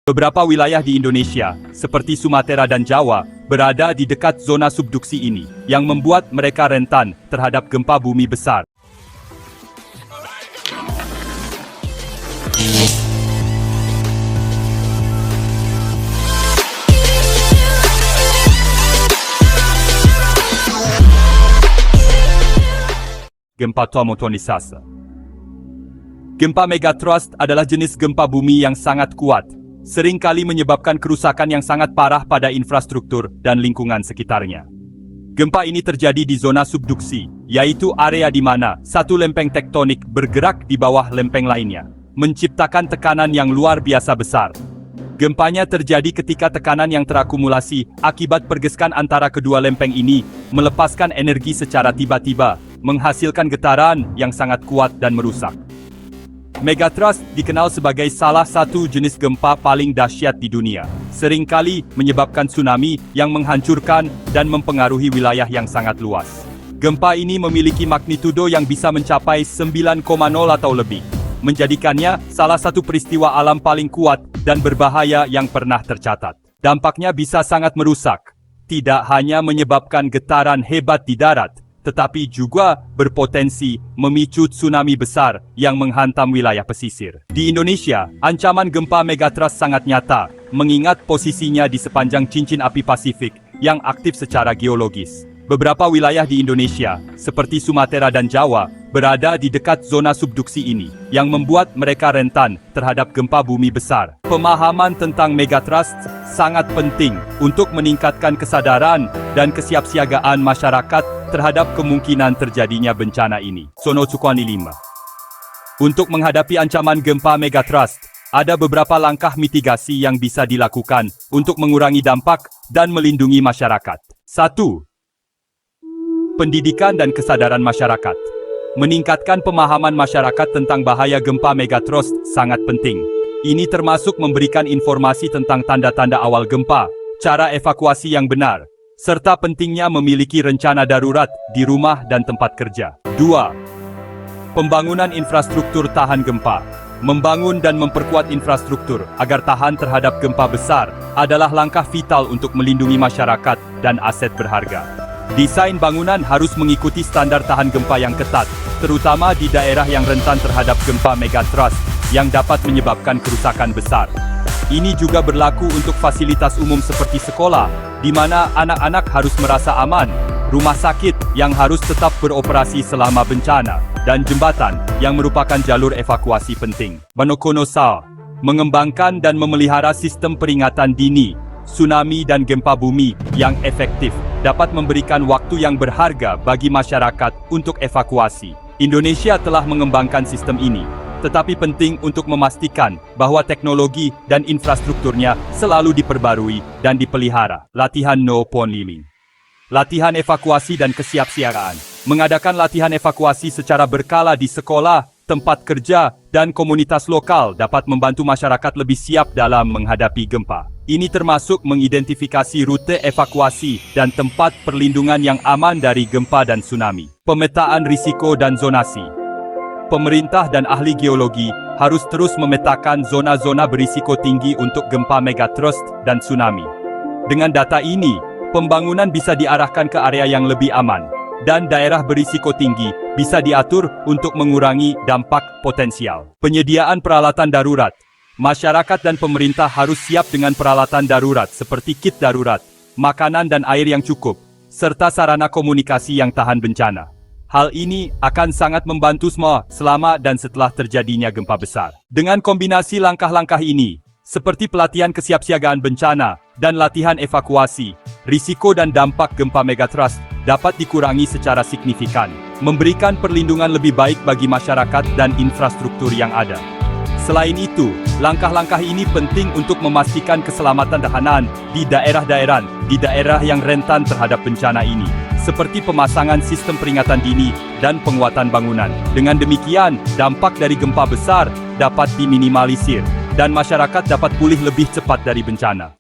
Beberapa wilayah di Indonesia, seperti Sumatera dan Jawa, berada di dekat zona subduksi ini, yang membuat mereka rentan terhadap gempa bumi besar. Gempa Tomotonisasa. Gempa megatrust adalah jenis gempa bumi yang sangat kuat, seringkali menyebabkan kerusakan yang sangat parah pada infrastruktur dan lingkungan sekitarnya. Gempa ini terjadi di zona subduksi, yaitu area di mana satu lempeng tektonik bergerak di bawah lempeng lainnya, menciptakan tekanan yang luar biasa besar. Gempanya terjadi ketika tekanan yang terakumulasi akibat pergeskan antara kedua lempeng ini melepaskan energi secara tiba-tiba, menghasilkan getaran yang sangat kuat dan merusak. Megatrust dikenal sebagai salah satu jenis gempa paling dahsyat di dunia, seringkali menyebabkan tsunami yang menghancurkan dan mempengaruhi wilayah yang sangat luas. Gempa ini memiliki magnitudo yang bisa mencapai 9,0 atau lebih, menjadikannya salah satu peristiwa alam paling kuat dan berbahaya yang pernah tercatat. Dampaknya bisa sangat merusak, tidak hanya menyebabkan getaran hebat di darat, tetapi juga berpotensi memicu tsunami besar yang menghantam wilayah pesisir. Di Indonesia, ancaman gempa megatrust sangat nyata, mengingat posisinya di sepanjang cincin api Pasifik yang aktif secara geologis. Beberapa wilayah di Indonesia, seperti Sumatera dan Jawa, berada di dekat zona subduksi ini, yang membuat mereka rentan terhadap gempa bumi besar. Pemahaman tentang megatrust sangat penting untuk meningkatkan kesadaran dan kesiapsiagaan masyarakat terhadap kemungkinan terjadinya bencana ini. Sono Cukwani 5. Untuk menghadapi ancaman gempa megatrust, ada beberapa langkah mitigasi yang bisa dilakukan untuk mengurangi dampak dan melindungi masyarakat. 1. Pendidikan dan kesadaran masyarakat. Meningkatkan pemahaman masyarakat tentang bahaya gempa megatrust sangat penting. Ini termasuk memberikan informasi tentang tanda-tanda awal gempa, cara evakuasi yang benar, serta pentingnya memiliki rencana darurat di rumah dan tempat kerja. 2. Pembangunan infrastruktur tahan gempa. Membangun dan memperkuat infrastruktur agar tahan terhadap gempa besar adalah langkah vital untuk melindungi masyarakat dan aset berharga. Desain bangunan harus mengikuti standar tahan gempa yang ketat, terutama di daerah yang rentan terhadap gempa megatrust yang dapat menyebabkan kerusakan besar. Ini juga berlaku untuk fasilitas umum seperti sekolah, di mana anak-anak harus merasa aman, rumah sakit yang harus tetap beroperasi selama bencana, dan jembatan yang merupakan jalur evakuasi penting. Manokonosa, mengembangkan dan memelihara sistem peringatan dini, tsunami dan gempa bumi yang efektif dapat memberikan waktu yang berharga bagi masyarakat untuk evakuasi. Indonesia telah mengembangkan sistem ini, tetapi penting untuk memastikan bahwa teknologi dan infrastrukturnya selalu diperbarui dan dipelihara. Latihan No Pon Liling. Latihan evakuasi dan kesiapsiagaan. Mengadakan latihan evakuasi secara berkala di sekolah, tempat kerja, dan komunitas lokal dapat membantu masyarakat lebih siap dalam menghadapi gempa. Ini termasuk mengidentifikasi rute evakuasi dan tempat perlindungan yang aman dari gempa dan tsunami. Pemetaan risiko dan zonasi. Pemerintah dan ahli geologi harus terus memetakan zona-zona berisiko tinggi untuk gempa megatrust dan tsunami. Dengan data ini, pembangunan bisa diarahkan ke area yang lebih aman, dan daerah berisiko tinggi bisa diatur untuk mengurangi dampak potensial. Penyediaan peralatan darurat. Masyarakat dan pemerintah harus siap dengan peralatan darurat seperti kit darurat, makanan dan air yang cukup, serta sarana komunikasi yang tahan bencana. Hal ini akan sangat membantu semua selama dan setelah terjadinya gempa besar. Dengan kombinasi langkah-langkah ini, seperti pelatihan kesiapsiagaan bencana dan latihan evakuasi, risiko dan dampak gempa megatrust dapat dikurangi secara signifikan, memberikan perlindungan lebih baik bagi masyarakat dan infrastruktur yang ada. Selain itu, langkah-langkah ini penting untuk memastikan keselamatan tahanan di daerah yang rentan terhadap bencana ini, seperti pemasangan sistem peringatan dini dan penguatan bangunan. Dengan demikian, dampak dari gempa besar dapat diminimalisir, dan masyarakat dapat pulih lebih cepat dari bencana.